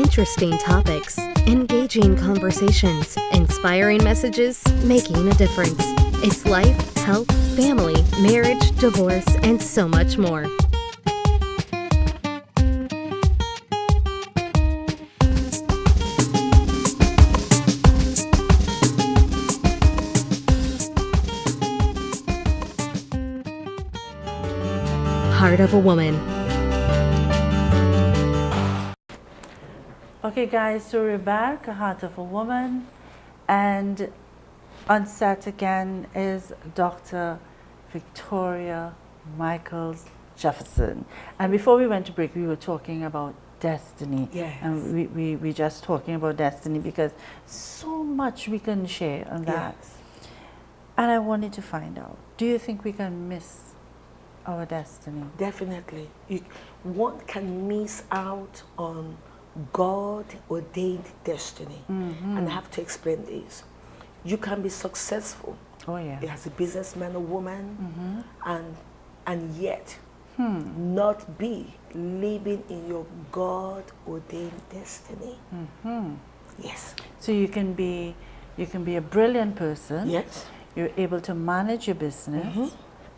Interesting topics, engaging conversations, inspiring messages, making a difference. It's life, health, family, marriage, divorce, and so much more. Heart of a Woman. Okay guys, so we're back, Heart of a Woman, and on set again is Dr. Victoria Michaels Jefferson. And before we went to break, we were talking about destiny. Yes. And we just talking about destiny because so much we can share on that. Yes. And I wanted to find out, do you think we can miss our destiny? Definitely. One can miss out on God-ordained destiny. And I have to explain this. You can be successful as a businessman or woman and yet not be living in your God-ordained destiny. Yes. So you can be a brilliant person. Yes. You're able to manage your business,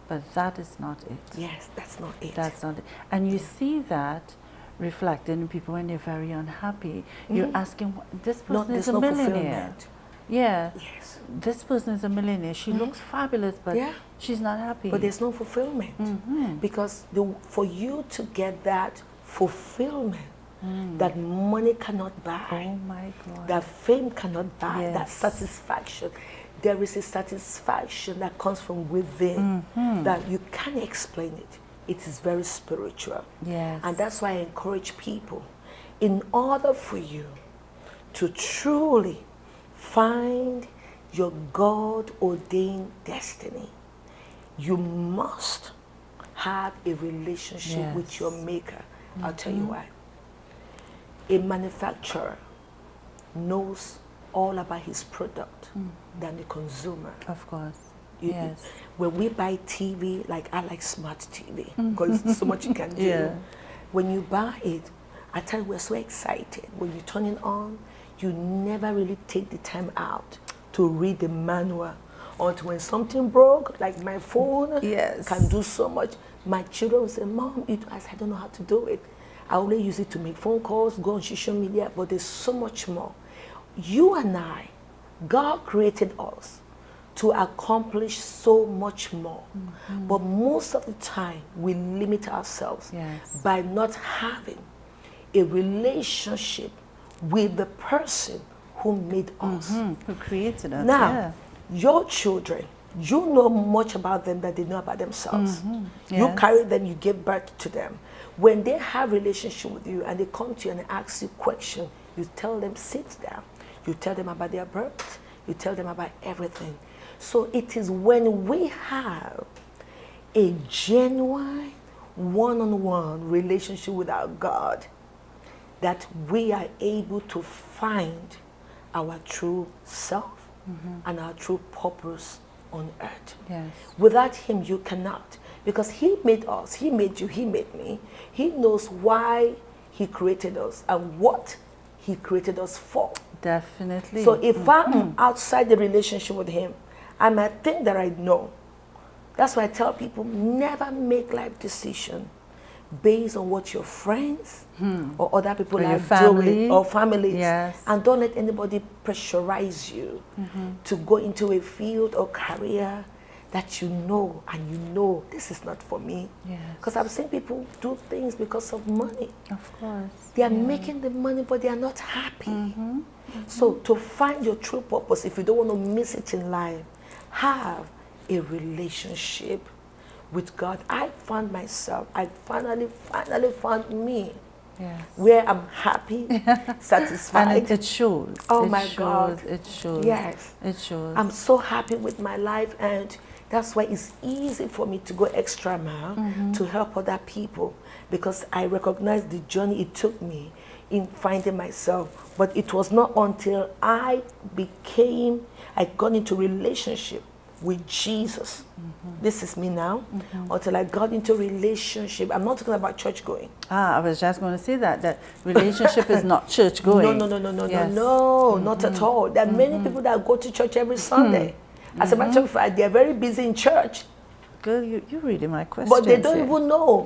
but that is not it. Yes, that's not it. That's not it. And you see that reflected in people when they're very unhappy. You're asking, this person is a millionaire. Yeah. Yes. This person is a millionaire. She looks fabulous, but she's not happy. But there's no fulfillment. Because for you to get that fulfillment that money cannot buy, oh my God, that fame cannot buy, that satisfaction, there is a satisfaction that comes from within that you can't explain it. It is very spiritual. Yes. And that's why I encourage people, in order for you to truly find your God-ordained destiny, you must have a relationship with your maker. I'll tell you why. A manufacturer knows all about his product than the consumer. Of course. Yes. When we buy TV, like I like smart TV because so much you can do. Yeah. When you buy it, I tell you, we're so excited. When you turn it on, you never really take the time out to read the manual. Until when something broke, like my phone can do so much. My children will say, Mom, I don't know how to do it. I only use it to make phone calls, go on social media, but there's so much more. You and I, God created us to accomplish so much more. But most of the time, we limit ourselves by not having a relationship with the person who made us. Who created us. Now, your children, you know much about them than they know about themselves. You carry them, you give birth to them. When they have a relationship with you and they come to you and ask you a question, you tell them, sit down. You tell them about their birth. You tell them about everything. So it is when we have a genuine one-on-one relationship with our God that we are able to find our true self and our true purpose on earth. Yes. Without him, you cannot. Because he made us, he made you, he made me. He knows why he created us and what he created us for. Definitely. So if I'm outside the relationship with him, I might think that I know. That's why I tell people, never make life decision based on what your friends or other people or are doing, or families. Yes. And don't let anybody pressurize you to go into a field or career that you know, and you know this is not for me. Because I've seen people do things because of money. Of course. They are making the money, but they are not happy. So to find your true purpose, if you don't want to miss it in life, have a relationship with God. I found myself, I finally found me. Where I'm happy, satisfied. And it shows. Oh it my shows, God. It shows. Yes. It shows. I'm so happy with my life, and that's why it's easy for me to go extra mile to help other people, because I recognize the journey it took me in finding myself. But it was not until I got into relationship with Jesus. This is me now. Until I got into relationship. I'm not talking about church going. I was just going to say that relationship is not church going. No, not at all. There are many people that go to church every Sunday. As a matter of fact, they're very busy in church. Girl, you're reading my question. But they don't even know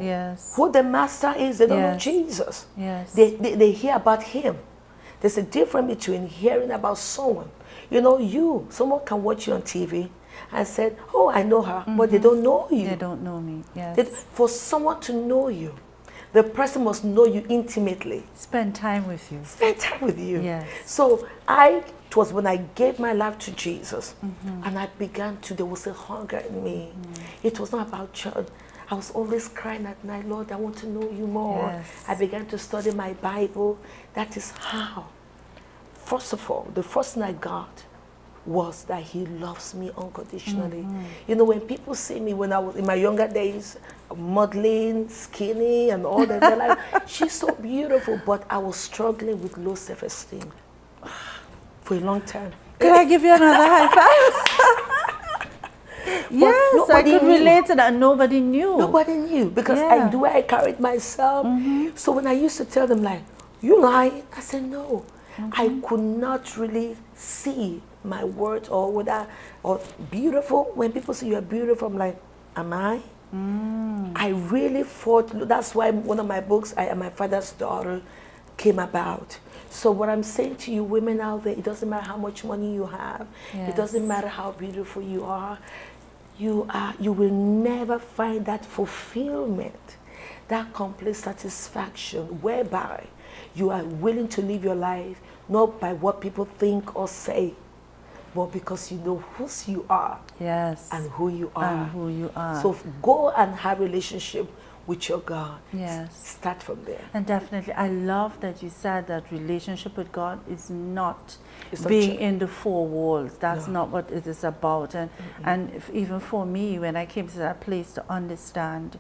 who the master is. They don't know Jesus. Yes. They hear about him. There's a difference between hearing about someone. You know, someone can watch you on TV and say, oh, I know her, but they don't know you. They don't know me, yes. For someone to know you, the person must know you intimately. Spend time with you. Spend time with you. Yes. So it was when I gave my life to Jesus, and I began to, there was a hunger in me. It was not about church. I was always crying at night, Lord, I want to know you more. Yes. I began to study my Bible. That is how. First of all, the first thing I got was that he loves me unconditionally. You know, when people see me when I was in my younger days, modeling, skinny, and all that, they're like, she's so beautiful, but I was struggling with low self-esteem for a long time. Could I give you another high five? Yes, I could relate to that. Nobody knew. Nobody knew because I carried myself. So when I used to tell them, like, you lying? I said, no. I could not really see my words or whether or beautiful. When people say you're beautiful, I'm like, am I? I really fought. That's why one of my books, I Am My Father's Daughter, came about. So what I'm saying to you women out there, it doesn't matter how much money you have. Yes. It doesn't matter how beautiful you are. You will never find that fulfillment, that complete satisfaction whereby you are willing to live your life not by what people think or say, but because you know whose you are. Yes. And who you are. And who you are. So go and have a relationship with your God. Yes. Start from there. And definitely, I love that you said that relationship with God is not being in the four walls. That's not what it is about. And even for me, when I came to that place to understand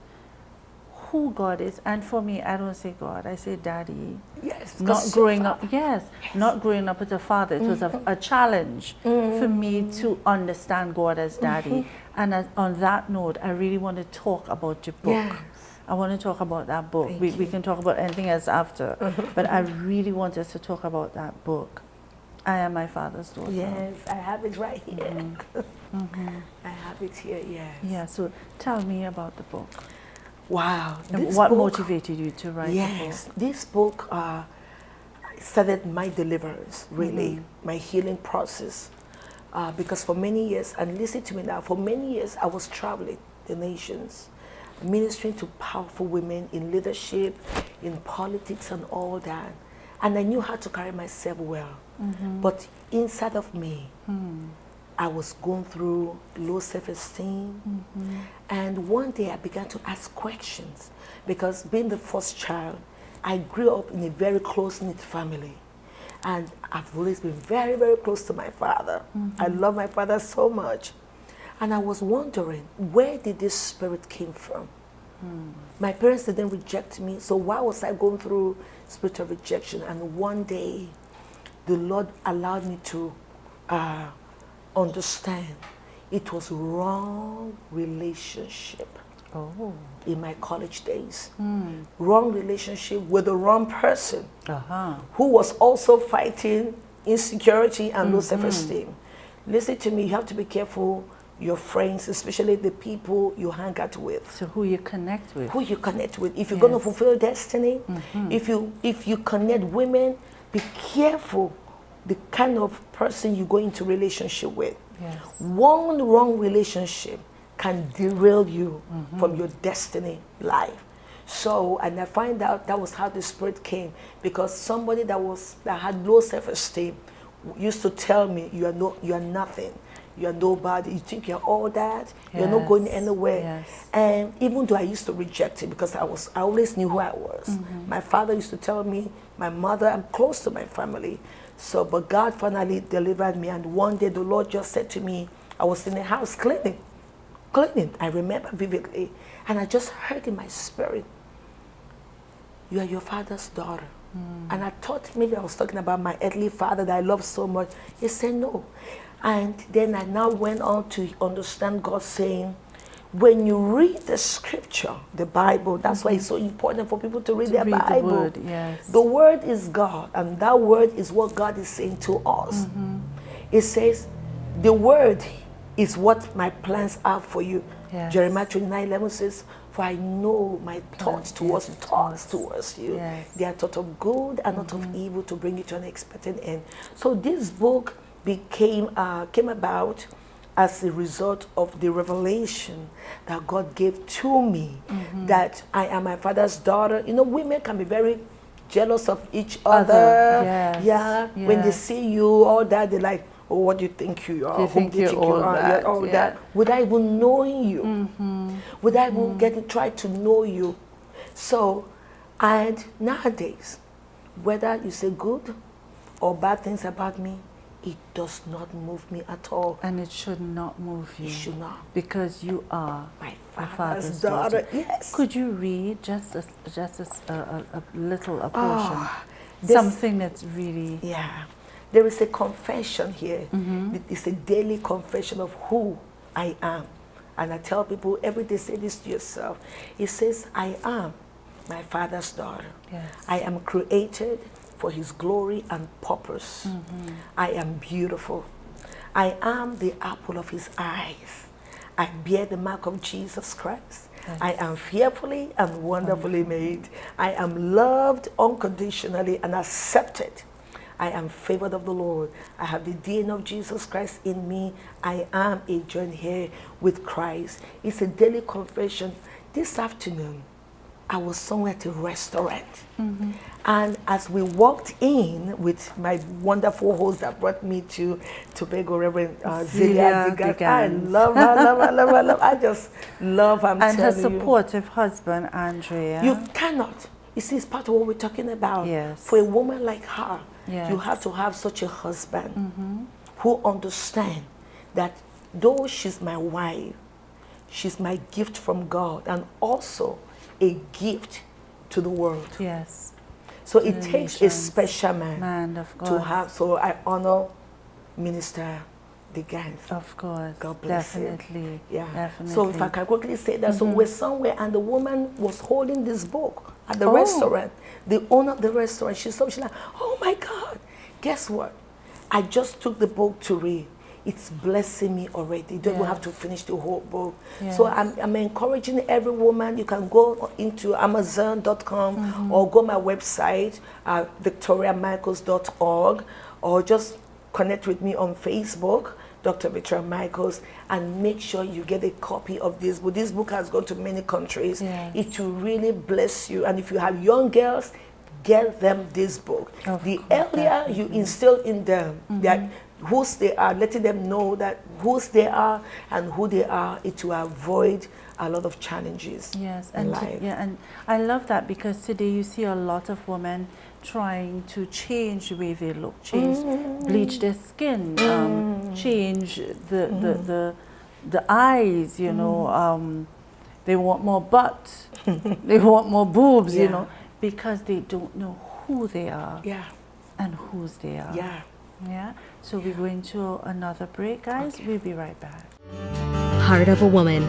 who God is, and for me, I don't say God, I say Daddy. Yes. Not growing up, not growing up with a father. It was a challenge for me to understand God as Daddy. And on that note, I really want to talk about your book. Yes. I want to talk about that book. We can talk about anything else after, but I really want us to talk about that book. I Am My Father's Daughter. Yes, I have it right here. I have it here, yes. Yeah, so tell me about the book. Wow. And what motivated you to write the book? Yes, this book started my deliverance, really, my healing process. Because for many years, and listen to me now, for many years I was traveling the nations, ministering to powerful women in leadership, in politics and all that. And I knew how to carry myself well. But inside of me, I was going through low self-esteem. And one day I began to ask questions because being the first child, I grew up in a very close-knit family. And I've always been very, very close to my father. I love my father so much. And I was wondering, where did this spirit came from? My parents didn't reject me, so why was I going through spiritual rejection? And one day, the Lord allowed me to understand it was wrong relationship in my college days. Wrong relationship with the wrong person who was also fighting insecurity and low self-esteem. Listen to me, you have to be careful your friends, especially the people you hang out with. So who you connect with. Who you connect with. If you're going to fulfill destiny, if you connect women, be careful the kind of person you go into relationship with. Yes. One wrong relationship can derail you from your destiny life. So, and I find out that was how the spirit came, because somebody that had low self-esteem used to tell me, you are nothing. You are nobody. You think you're all that. You're not going anywhere. Yes. And even though I used to reject it because I always knew who I was. My father used to tell me, my mother, I'm close to my family. So, but God finally delivered me. And one day the Lord just said to me, I was in the house cleaning. I remember vividly. And I just heard in my spirit, you are your father's daughter. And I thought maybe I was talking about my earthly father that I love so much. He said, no. And then I now went on to understand God saying, when you read the scripture, the Bible, that's why it's so important for people to read their Bible. The word, yes. The word is God, and that word is what God is saying to us. It says, the word is what my plans are for you. Yes. Jeremiah 29:11 says, for I know my thoughts towards you. Yes. They are thoughts of good and not of evil, to bring you to an expected end. So this book came about as a result of the revelation that God gave to me, that I am my father's daughter. You know, women can be very jealous of each other. Yes. Yeah. When they see you, all that, they're like, oh, what do you think you are? You think you're all that. You're all that. Without even knowing you. Without even try to know you. So, and nowadays, whether you say good or bad things about me, it does not move me at all. And it should not move you. It should not. Because you are My a father's daughter. Yes. Could you read just a portion? This, something that's really... Yeah. There is a confession here. It's a daily confession of who I am. And I tell people every day, say this to yourself. It says, I am my father's daughter. Yes. I am created for his glory and purpose. I am beautiful. I am the apple of his eyes. I bear the mark of Jesus Christ. Yes. I am fearfully and wonderfully made. I am loved unconditionally and accepted. I am favored of the Lord. I have the DNA of Jesus Christ in me. I am a joint heir with Christ. It's a daily confession. This afternoon, I was somewhere at a restaurant. And as we walked in with my wonderful host that brought me to Tobago, Reverend Zelia Digas. I love her. I just love her. And her supportive husband, Andrea. You cannot. You see, it's part of what we're talking about. Yes. For a woman like her, yes, you have to have such a husband who understands that though she's my wife, she's my gift from God, and also a gift to the world. Yes. So it takes a special man of God to have. So I honor Minister Digas. Of course. God bless definitely. him. Yeah. Definitely. So if I can quickly say that, so we're somewhere and the woman was holding this book at the restaurant. The owner of the restaurant, she's like, oh my God, guess what? I just took the book to read. It's blessing me already. You don't have to finish the whole book. Yes. So I'm encouraging every woman. You can go into Amazon.com or go my website, victoriamichaels.org, or just connect with me on Facebook, Dr. Victoria Michaels, and make sure you get a copy of this book. This book has gone to many countries. Yes. It will really bless you. And if you have young girls, get them this book. The earlier you instill in them that whose they are, letting them know that whose they are and who they are, it will avoid a lot of challenges in life. And I love that, because today you see a lot of women trying to change the way they look, bleach their skin, change the eyes, you know, they want more butt, they want more boobs, you know, because they don't know who they are and whose they are. Yeah. So we're going to another break, guys. We'll be right back. Heart of a Woman